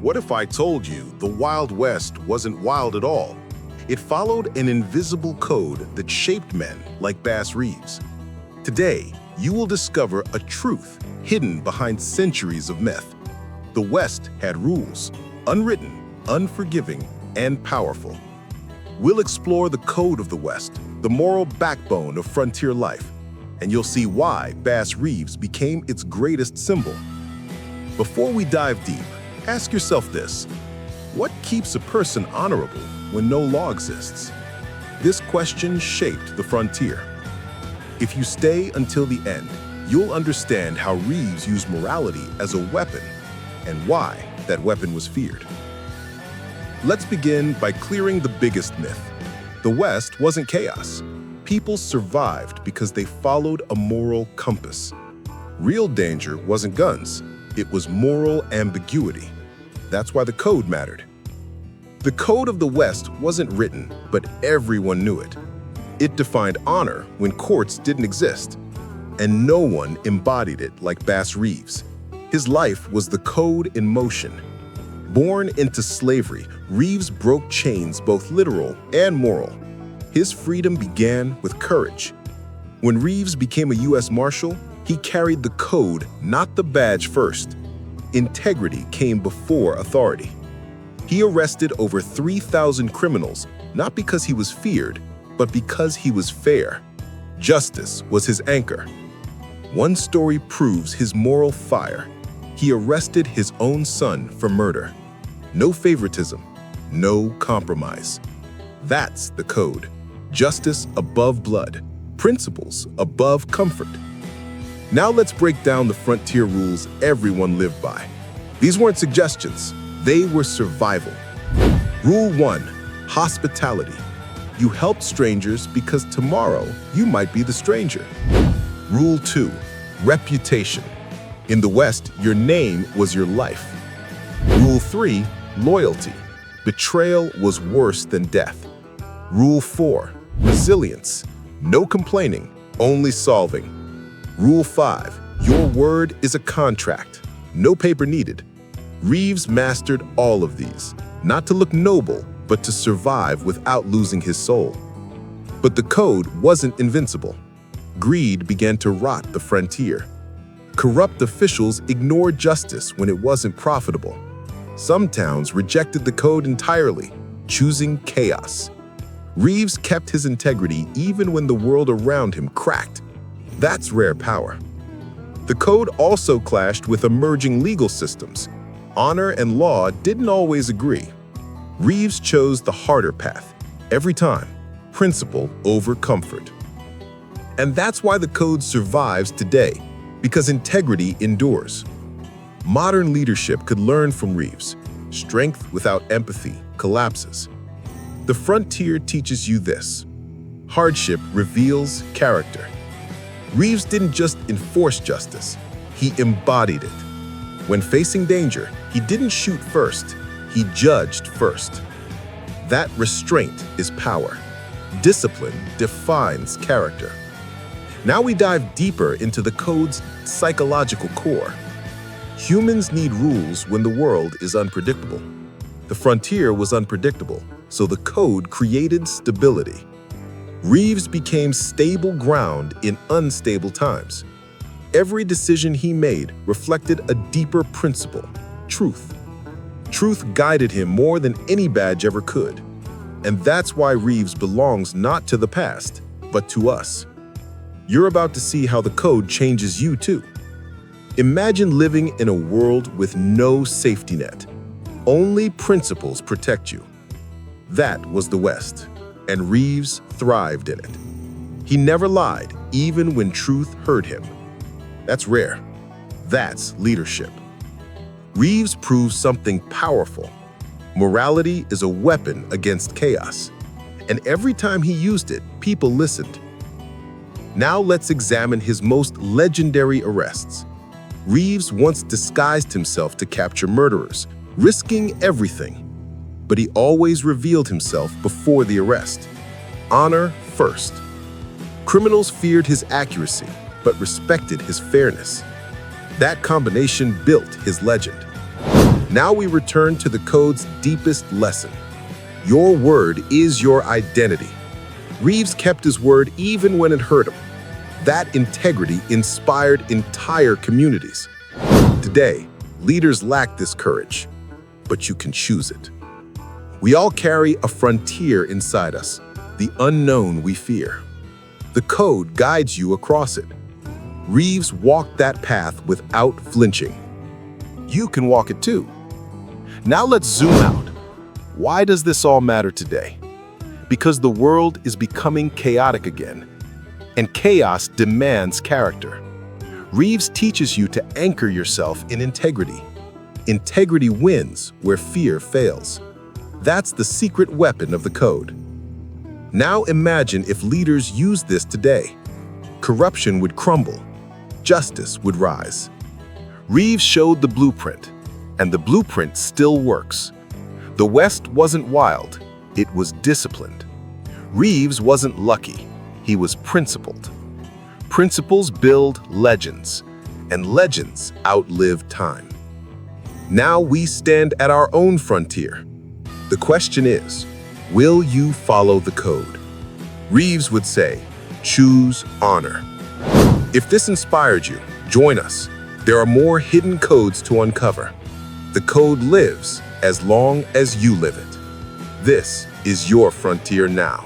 What if I told you the Wild West wasn't wild at all? It followed an invisible code that shaped men like Bass Reeves. Today, you will discover a truth hidden behind centuries of myth. The West had rules, unwritten, unforgiving, and powerful. We'll explore the code of the West, the moral backbone of frontier life, and you'll see why Bass Reeves became its greatest symbol. Before we dive deep, ask yourself this: what keeps a person honorable when no law exists? This question shaped the frontier. If you stay until the end, you'll understand how Reeves used morality as a weapon and why that weapon was feared. Let's begin by clearing the biggest myth. The West wasn't chaos. People survived because they followed a moral compass. Real danger wasn't guns, it was moral ambiguity. That's why the code mattered. The code of the West wasn't written, but everyone knew it. It defined honor when courts didn't exist, and no one embodied it like Bass Reeves. His life was the code in motion. Born into slavery, Reeves broke chains both literal and moral. His freedom began with courage. When Reeves became a U.S. Marshal, he carried the code, not the badge first. Integrity came before authority. He arrested over 3,000 criminals, not because he was feared, but because he was fair. Justice was his anchor. One story proves his moral fire. He arrested his own son for murder. No favoritism, no compromise. That's the code. Justice above blood, principles above comfort. Now let's break down the frontier rules everyone lived by. These weren't suggestions, they were survival. Rule 1, hospitality. You helped strangers because tomorrow you might be the stranger. Rule 2, reputation. In the West, your name was your life. Rule 3, loyalty. Betrayal was worse than death. Rule 4, resilience. No complaining, only solving. Rule 5, your word is a contract. No paper needed. Reeves mastered all of these, not to look noble, but to survive without losing his soul. But the code wasn't invincible. Greed began to rot the frontier. Corrupt officials ignored justice when it wasn't profitable. Some towns rejected the code entirely, choosing chaos. Reeves kept his integrity even when the world around him cracked. That's rare power. The code also clashed with emerging legal systems. Honor and law didn't always agree. Reeves chose the harder path, every time, principle over comfort. And that's why the code survives today, because integrity endures. Modern leadership could learn from Reeves. Strength without empathy collapses. The frontier teaches you this: hardship reveals character. Reeves didn't just enforce justice, he embodied it. When facing danger, he didn't shoot first, he judged first. That restraint is power. Discipline defines character. Now we dive deeper into the code's psychological core. Humans need rules when the world is unpredictable. The frontier was unpredictable, so the code created stability. Reeves became stable ground in unstable times. Every decision he made reflected a deeper principle: truth. Truth guided him more than any badge ever could. And that's why Reeves belongs not to the past, but to us. You're about to see how the code changes you too. Imagine living in a world with no safety net. Only principles protect you. That was the West, and Reeves thrived in it. He never lied, even when truth hurt him. That's rare. That's leadership. Reeves proves something powerful. Morality is a weapon against chaos. And every time he used it, people listened. Now let's examine his most legendary arrests. Reeves once disguised himself to capture murderers, risking everything. But he always revealed himself before the arrest. Honor first. Criminals feared his accuracy, but respected his fairness. That combination built his legend. Now we return to the code's deepest lesson. Your word is your identity. Reeves kept his word even when it hurt him. That integrity inspired entire communities. Today, leaders lack this courage, but you can choose it. We all carry a frontier inside us, the unknown we fear. The code guides you across it. Reeves walked that path without flinching. You can walk it too. Now let's zoom out. Why does this all matter today? Because the world is becoming chaotic again, and chaos demands character. Reeves teaches you to anchor yourself in integrity. Integrity wins where fear fails. That's the secret weapon of the code. Now imagine if leaders used this today. Corruption would crumble. Justice would rise. Reeves showed the blueprint, and the blueprint still works. The West wasn't wild, it was disciplined. Reeves wasn't lucky, he was principled. Principles build legends, and legends outlive time. Now we stand at our own frontier. The question is, will you follow the code? Reeves would say, choose honor. If this inspired you, join us. There are more hidden codes to uncover. The code lives as long as you live it. This is your frontier now.